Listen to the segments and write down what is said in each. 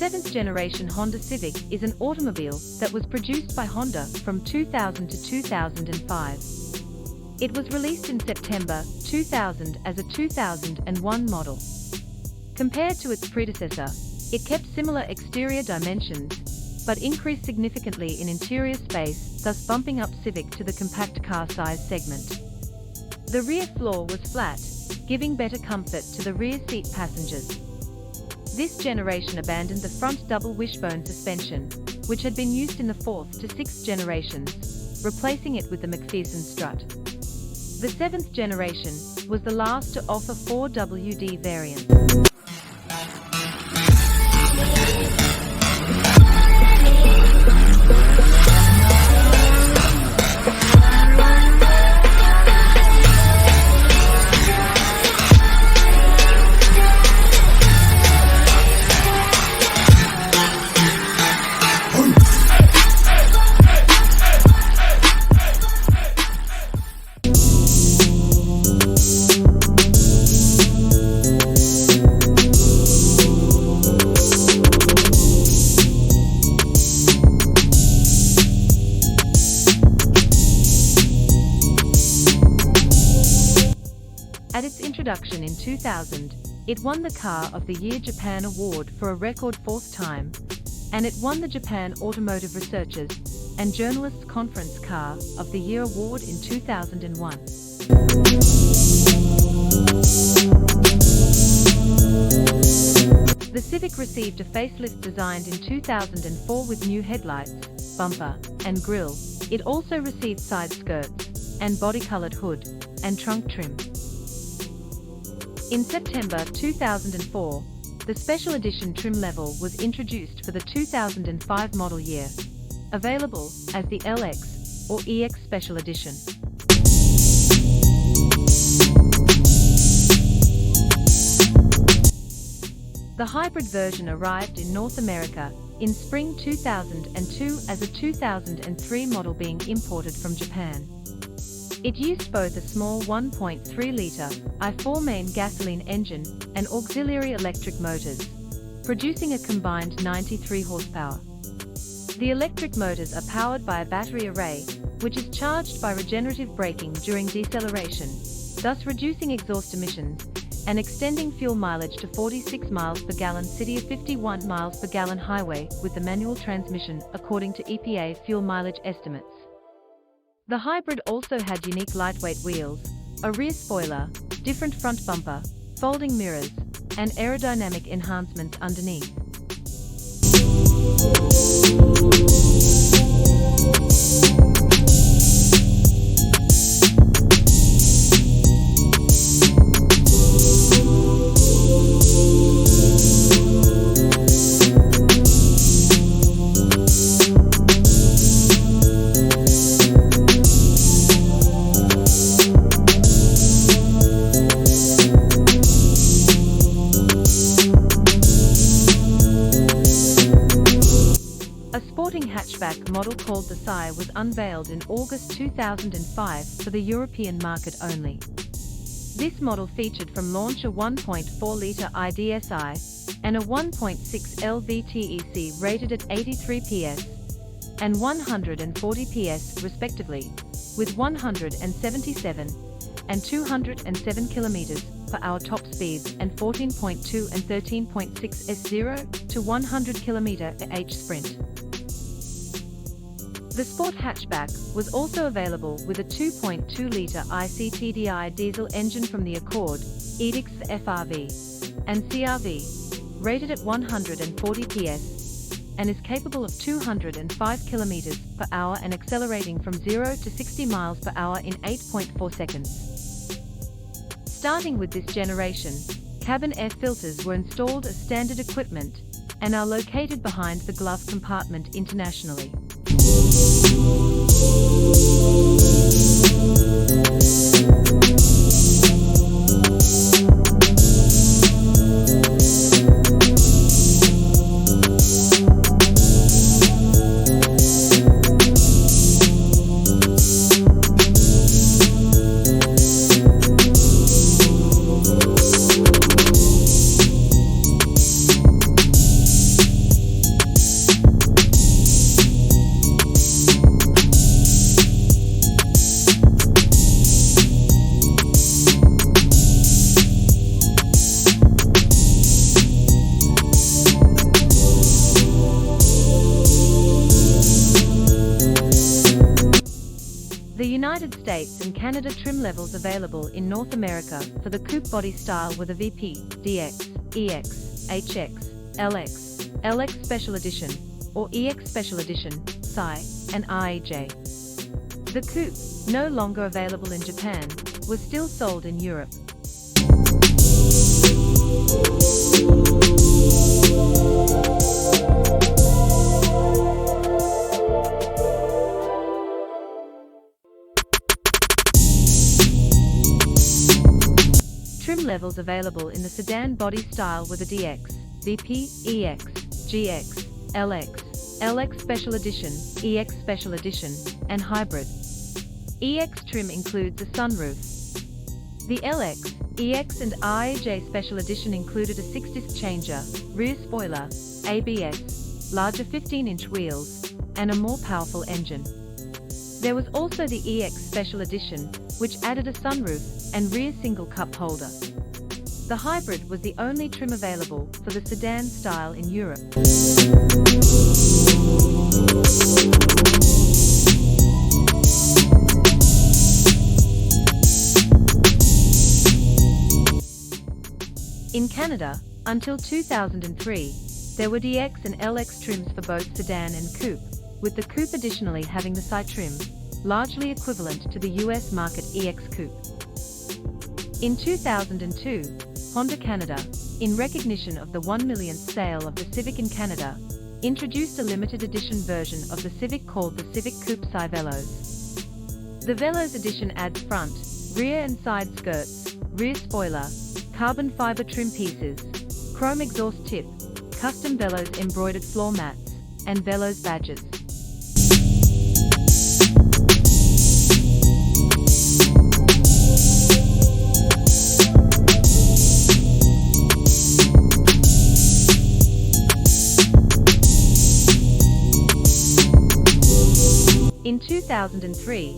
seventh generation Honda Civic is an automobile that was produced by Honda from 2000 to 2005. It was released in September 2000 as a 2001 model. Compared to its predecessor, it kept similar exterior dimensions, but increased significantly in interior space, thus bumping up Civic to the compact car size segment. The rear floor was flat, giving better comfort to the rear seat passengers. This generation abandoned the front double wishbone suspension, which had been used in the 4th to 6th generations, replacing it with the McPherson strut. The 7th generation was the last to offer 4WD variants. At its introduction in 2000, it won the Car of the Year Japan Award for a record 4th time, and it won the Japan Automotive Researchers and Journalists Conference Car of the Year Award in 2001. The Civic received a facelift designed in 2004 with new headlights, bumper, and grille. It also received side skirts and body-colored hood and trunk trim. In September 2004, the Special Edition trim level was introduced for the 2005 model year, available as the LX or EX Special Edition. The hybrid version arrived in North America in spring 2002 as a 2003 model being imported from Japan. It used both a small 1.3-litre I4 main gasoline engine and auxiliary electric motors, producing a combined 93 horsepower. The electric motors are powered by a battery array, which is charged by regenerative braking during deceleration, thus reducing exhaust emissions and extending fuel mileage to 46 miles per gallon city of 51 miles per gallon highway with the manual transmission, according to EPA fuel mileage estimates. The hybrid also had unique lightweight wheels, a rear spoiler, different front bumper, folding mirrors, and aerodynamic enhancements underneath. Hatchback model called the Psy was unveiled in August 2005 for the European market only. This model featured from launch a 1.4-litre IDSI and a 1.6 LVTEC rated at 83 PS and 140 PS respectively, with 177 and 207 km per hour top speeds and 14.2 and 13.6 S0 to 100 km/h sprint. The Sport hatchback was also available with a 2.2-litre ICTDI diesel engine from the Accord, Edix FRV, and CRV, rated at 140 PS, and is capable of 205 km per hour and accelerating from 0 to 60 miles per hour in 8.4 seconds. Starting with this generation, cabin air filters were installed as standard equipment and are located behind the glove compartment internationally. United States and Canada. Trim levels available in North America for the coupe body style were the VP, DX, EX, HX, LX, LX Special Edition, or EX Special Edition, Psi, and IEJ. The coupe, no longer available in Japan, was still sold in Europe. Trim levels available in the sedan body style were the DX, VP, EX, GX, LX, LX Special Edition, EX Special Edition, and Hybrid. EX trim includes a sunroof. The LX, EX and IEJ Special Edition included a 6-disc changer, rear spoiler, ABS, larger 15-inch wheels, and a more powerful engine. There was also the EX Special Edition, which added a sunroof and rear single cup holder. The Hybrid was the only trim available for the sedan style in Europe. In Canada, until 2003, there were DX and LX trims for both sedan and coupe, with the coupe additionally having the Psi trim, largely equivalent to the US market EX coupe. In 2002, Honda Canada, in recognition of the 1 millionth sale of the Civic in Canada, introduced a limited edition version of the Civic called the Civic Coupe Psi Velos. The Velos edition adds front, rear and side skirts, rear spoiler, carbon fiber trim pieces, chrome exhaust tip, custom Velos embroidered floor mats, and Velos badges. In 2003,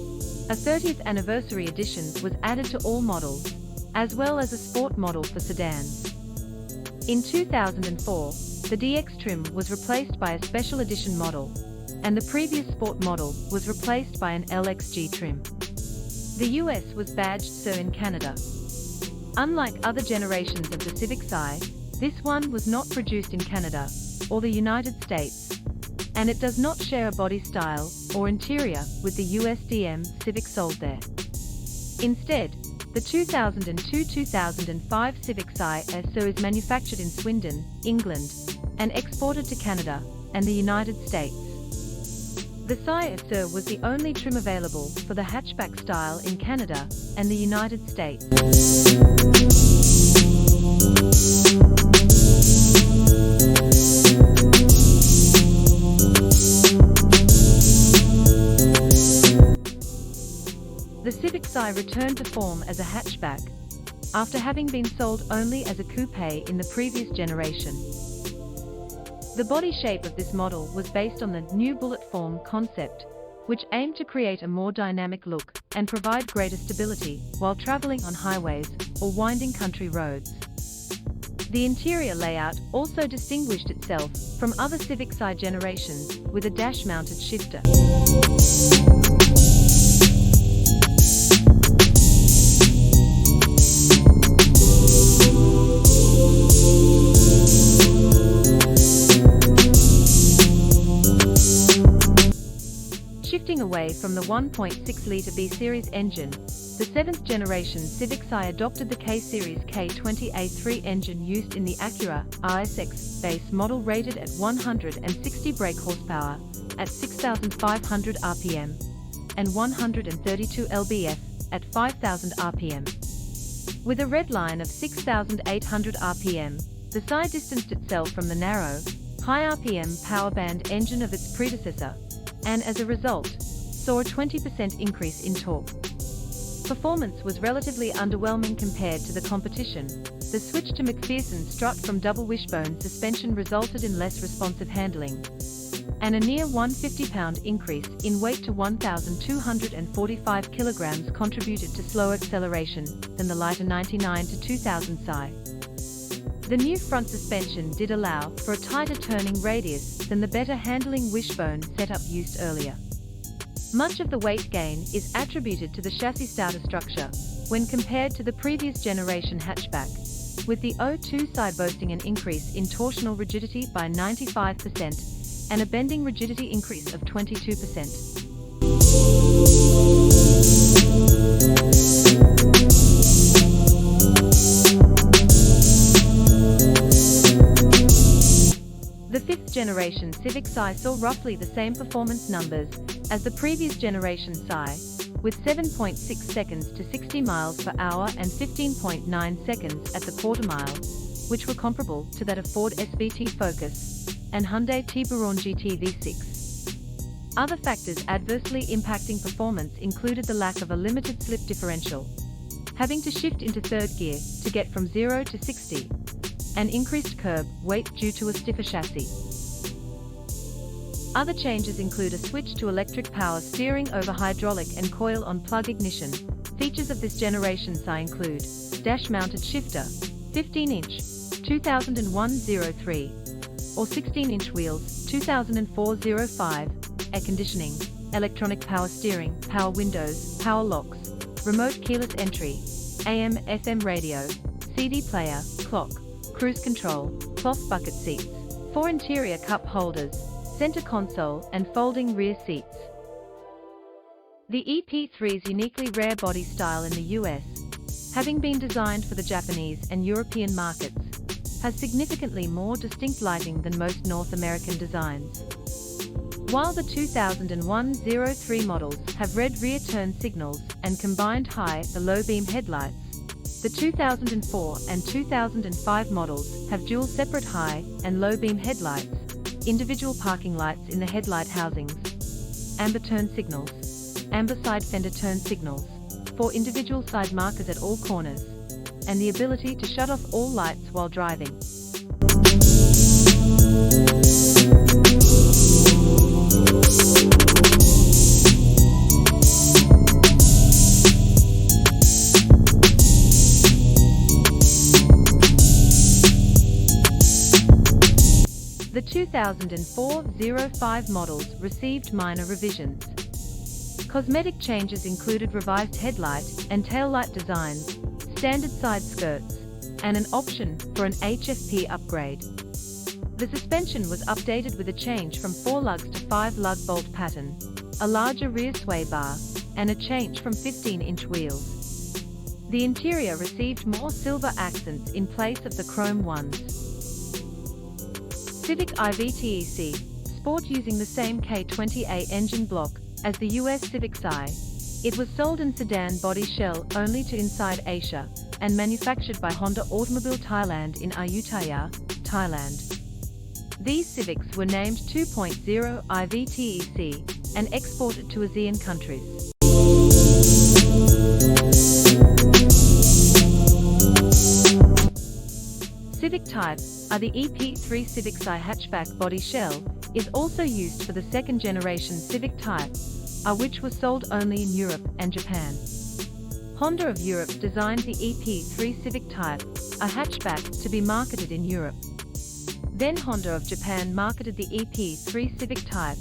a 30th anniversary edition was added to all models, as well as a sport model for sedans. In 2004, the DX trim was replaced by a special edition model, and the previous sport model was replaced by an LXG trim. The US was badged Sir in Canada. Unlike other generations of the Civic Psi, this one was not produced in Canada or the United States, and it does not share a body style or interior with the USDM Civic sold there. Instead, the 2002-2005 Civic Psi SO is manufactured in Swindon, England, and exported to Canada and the United States. The Psi SO was the only trim available for the hatchback style in Canada and the United States. The Civic Psi returned to form as a hatchback, after having been sold only as a coupe in the previous generation. The body shape of this model was based on the new bullet form concept, which aimed to create a more dynamic look and provide greater stability while traveling on highways or winding country roads. The interior layout also distinguished itself from other Civic Psi generations with a dash-mounted shifter. Shifting away from the 1.6-litre B-Series engine, the 7th generation Civic Psi adopted the K-Series K20A3 engine used in the Acura RSX base model, rated at 160 brake horsepower at 6,500 RPM and 132 lb-f at 5,000 RPM. With a red line of 6,800 RPM, the Psi distanced itself from the narrow, high RPM power band engine of its predecessor, and as a result, saw a 20% increase in torque. Performance was relatively underwhelming compared to the competition. The switch to McPherson strut from double wishbone suspension resulted in less responsive handling, and a near 150-pound increase in weight to 1,245 kilograms contributed to slower acceleration than the lighter 99 to 2000 Psi. The new front suspension did allow for a tighter turning radius than the better handling wishbone setup used earlier. Much of the weight gain is attributed to the chassis stouter structure when compared to the previous generation hatchback, with the O2 side boasting an increase in torsional rigidity by 95% and a bending rigidity increase of 22%. The fifth generation Civic Si saw roughly the same performance numbers as the previous generation Si, with 7.6 seconds to 60 miles per hour and 15.9 seconds at the quarter mile, which were comparable to that of Ford SVT Focus and Hyundai Tiburon GT V6. Other factors adversely impacting performance included the lack of a limited slip differential, having to shift into third gear to get from 0 to 60, and increased curb weight due to a stiffer chassis. Other changes include a switch to electric power steering over hydraulic and coil-on plug ignition. Features of this generation Si include dash-mounted shifter, 15-inch, 2001-03, or 16-inch wheels, 2004-05, air conditioning, electronic power steering, power windows, power locks, remote keyless entry, AM/FM radio, CD player, clock, cruise control, cloth bucket seats, 4 interior cup holders, center console and folding rear seats. The EP3's uniquely rare body style in the US, having been designed for the Japanese and European markets, has significantly more distinct lighting than most North American designs. While the 2001-03 models have red rear turn signals and combined high and low beam headlights, the 2004 and 2005 models have dual separate high and low beam headlights, individual parking lights in the headlight housings, amber turn signals, amber side fender turn signals, 4 individual side markers at all corners, and the ability to shut off all lights while driving. The 2004-05 models received minor revisions. Cosmetic changes included revised headlight and taillight designs, standard side skirts, and an option for an HFP upgrade. The suspension was updated with a change from 4 lugs to 5 lug bolt pattern, a larger rear sway bar, and a change from 15-inch wheels. The interior received more silver accents in place of the chrome ones. Civic IVTEC Sport using the same K20A engine block as the US Civic Si. It was sold in sedan body shell only to inside Asia and manufactured by Honda Automobile Thailand in Ayutthaya, Thailand. These Civics were named 2.0 IVTEC and exported to ASEAN countries. Civic Type are the EP3 Civic Si hatchback body shell is also used for the second generation Civic Type, which was sold only in Europe and Japan. Honda of Europe designed the EP3 Civic Type, a hatchback, to be marketed in Europe. Then Honda of Japan marketed the EP3 Civic Type,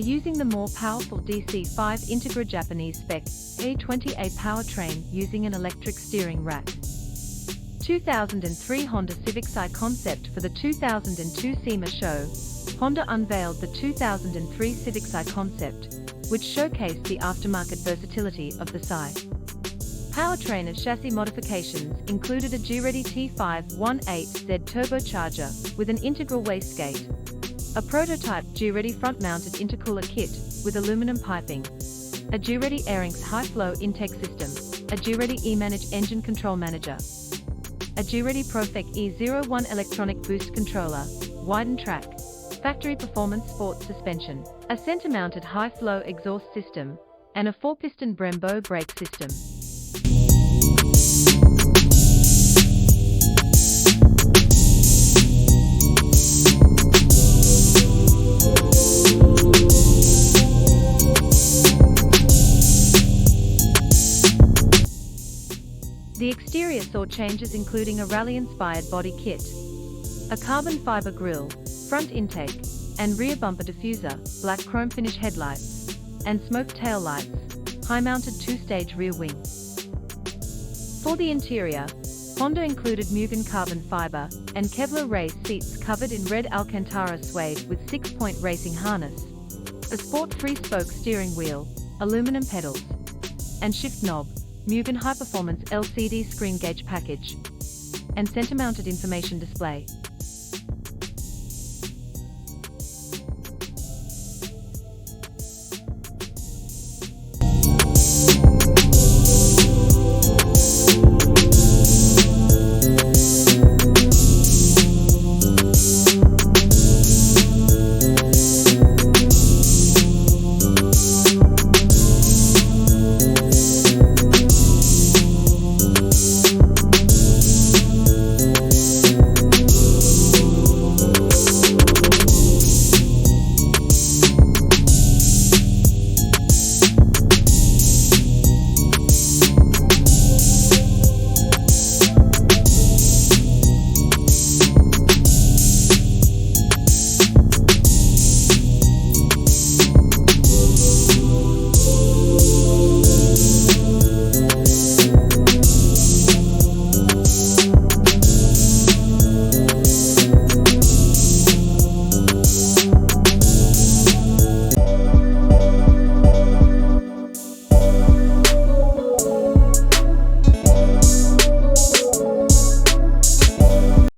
using the more powerful DC5 Integra Japanese spec A20A powertrain using an electric steering rack. 2003 Honda Civic Si concept. For the 2002 SEMA show, Honda unveiled the 2003 Civic Si concept, which showcased the aftermarket versatility of the Si. Powertrain and chassis modifications included a G-Ready T518Z turbocharger with an integral wastegate, a prototype G-Ready front-mounted intercooler kit with aluminum piping, a G-Ready Airinx high-flow intake system, a G-Ready E-Manage engine control manager, a G-Ready Profec E01 electronic boost controller, widened track, factory performance sports suspension, a center-mounted high-flow exhaust system, and a 4-piston Brembo brake system. The exterior saw changes including a rally-inspired body kit, a carbon fiber grille, front intake, and rear bumper diffuser, black chrome finish headlights, and smoked tail lights, high-mounted 2-stage rear wing. For the interior, Honda included Mugen carbon fiber and Kevlar race seats covered in red Alcantara suede with 6-point racing harness, a sport 3-spoke steering wheel, aluminum pedals, and shift knob, Mugen high-performance LCD screen gauge package, and center-mounted information display.